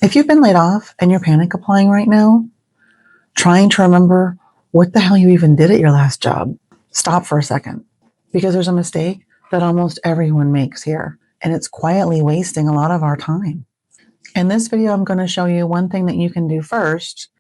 If you've been laid off and you're panic applying right now, trying to remember what the hell you even did at your last job, stop for a second, because there's a mistake that almost everyone makes here, and it's quietly wasting a lot of our time. In this video, I'm going to show you one thing that you can do first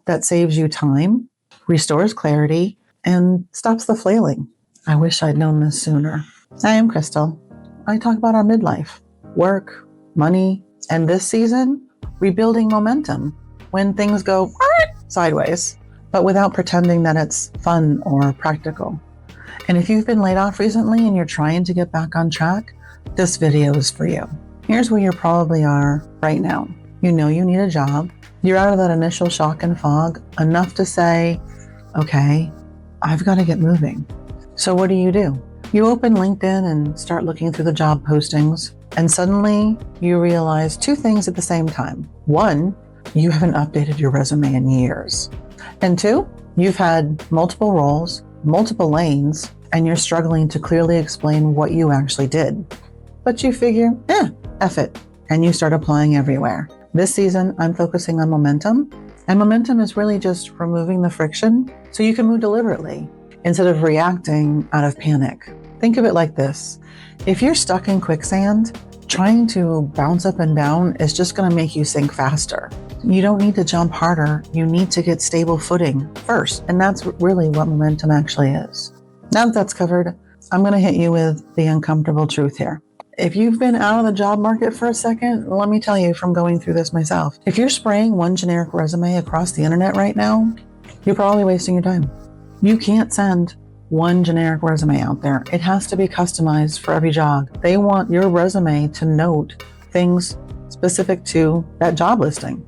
that saves you time, restores clarity, and stops the flailing. I wish I'd known this sooner. I am Crystal. I talk about our midlife, work, money, and this season, rebuilding momentum when things go sideways, but without pretending that it's fun or practical. And if you've been laid off recently and you're trying to get back on track, this video is for you. Here's where you probably are right now. You know you need a job. You're out of that initial shock and fog, enough to say, okay, I've got to get moving. So what do? You open LinkedIn and start looking through the job postings, and suddenly you realize two things at the same time. One, you haven't updated your resume in years. And two, you've had multiple roles, multiple lanes, and you're struggling to clearly explain what you actually did. But you figure, F it, and you start applying everywhere. This season, I'm focusing on momentum, and momentum is really just removing the friction so you can move deliberately instead of reacting out of panic. Think of it like this. If you're stuck in quicksand, trying to bounce up and down is just going to make you sink faster. You don't need to jump harder. You need to get stable footing first. And that's really what momentum actually is. Now that that's covered, I'm going to hit you with the uncomfortable truth here. If you've been out of the job market for a second, let me tell you from going through this myself. If you're spraying one generic resume across the internet right now, you're probably wasting your time. You can't send one generic resume out there. It has to be customized for every job. They want your resume to note things specific to that job listing.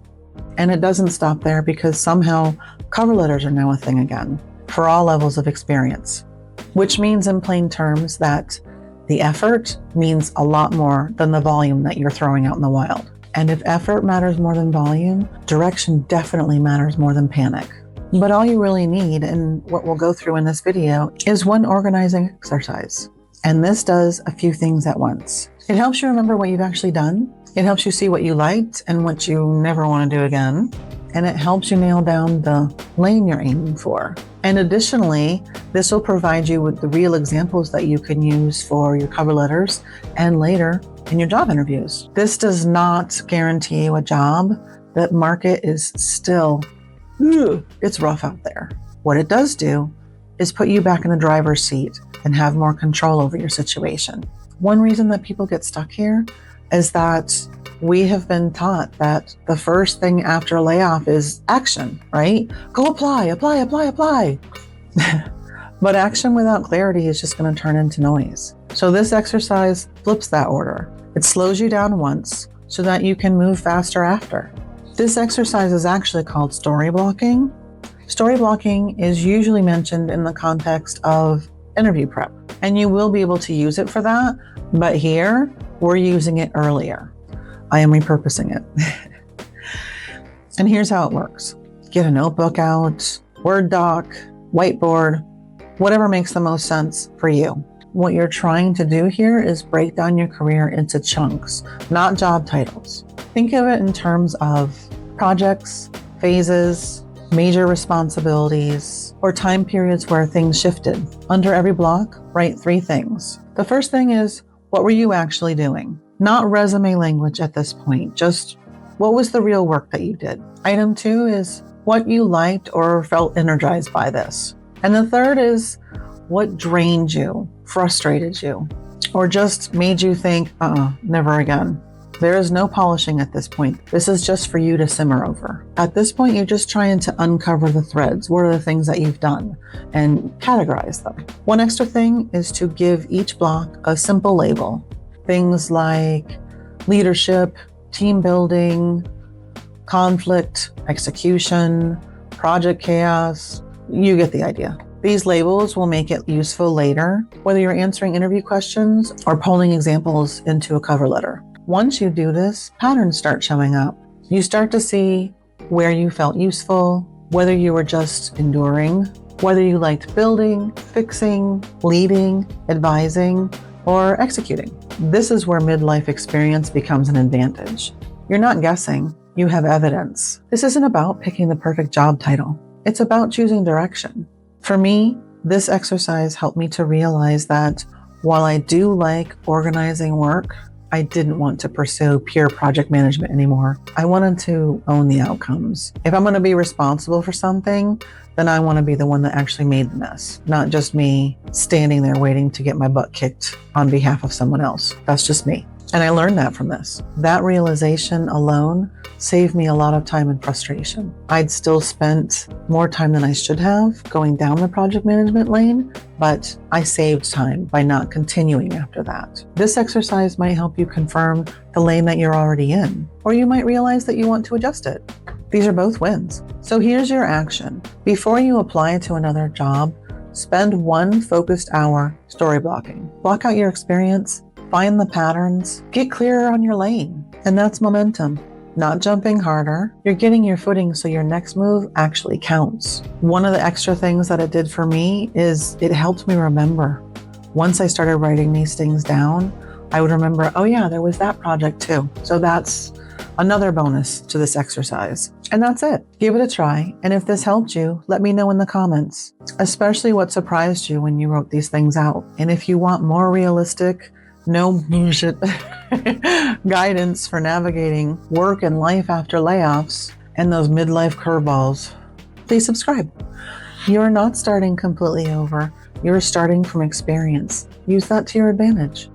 And it doesn't stop there, because somehow cover letters are now a thing again for all levels of experience, which means in plain terms that the effort means a lot more than the volume that you're throwing out in the wild. And if effort matters more than volume, direction definitely matters more than panic. But all you really need, and what we'll go through in this video, is one organizing exercise. And this does a few things at once. It helps you remember what you've actually done. It helps you see what you liked and what you never want to do again. And it helps you nail down the lane you're aiming for. And additionally, this will provide you with the real examples that you can use for your cover letters and later in your job interviews. This does not guarantee you a job. That market is still it's rough out there. What it does do is put you back in the driver's seat and have more control over your situation. One reason that people get stuck here is that we have been taught that the first thing after a layoff is action, right? Go apply. But action without clarity is just going to turn into noise. So this exercise flips that order. It slows you down once so that you can move faster after. This exercise is actually called story blocking. Story blocking is usually mentioned in the context of interview prep, and you will be able to use it for that, but here we're using it earlier. I am repurposing it. And here's how it works. Get a notebook out, Word doc, whiteboard, whatever makes the most sense for you. What you're trying to do here is break down your career into chunks, not job titles. Think of it in terms of projects, phases, major responsibilities, or time periods where things shifted. Under every block, write 3 things. The first thing is, what were you actually doing? Not resume language at this point, just what was the real work that you did? Item 2 is what you liked or felt energized by this. And the third is what drained you, frustrated you, or just made you think, never again. There is no polishing at this point. This is just for you to simmer over. At this point, you're just trying to uncover the threads. What are the things that you've done? And categorize them. One extra thing is to give each block a simple label. Things like leadership, team building, conflict, execution, project chaos. You get the idea. These labels will make it useful later, whether you're answering interview questions or pulling examples into a cover letter. Once you do this, patterns start showing up. You start to see where you felt useful, whether you were just enduring, whether you liked building, fixing, leading, advising, or executing. This is where midlife experience becomes an advantage. You're not guessing, You have evidence. This isn't about picking the perfect job title. It's about choosing direction. For me, this exercise helped me to realize that while I do like organizing work, I didn't want to pursue pure project management anymore. I wanted to own the outcomes. If I'm going to be responsible for something, then I want to be the one that actually made the mess, not just me standing there waiting to get my butt kicked on behalf of someone else. That's just me. And I learned that from this. That realization alone saved me a lot of time and frustration. I'd still spent more time than I should have going down the project management lane, but I saved time by not continuing after that. This exercise might help you confirm the lane that you're already in, or you might realize that you want to adjust it. These are both wins. So here's your action. Before you apply to another job, spend 1 focused hour story blocking. Block out your experience, find the patterns, get clearer on your lane. And that's momentum. Not jumping harder. You're getting your footing so your next move actually counts. One of the extra things that it did for me is it helped me remember. Once I started writing these things down, I would remember, oh yeah, there was that project too. So that's another bonus to this exercise. And that's it. Give it a try. And if this helped you, let me know in the comments, especially what surprised you when you wrote these things out. And if you want more realistic, no bullshit guidance for navigating work and life after layoffs and those midlife curveballs, please subscribe. You're not starting completely over. You're starting from experience. Use that to your advantage.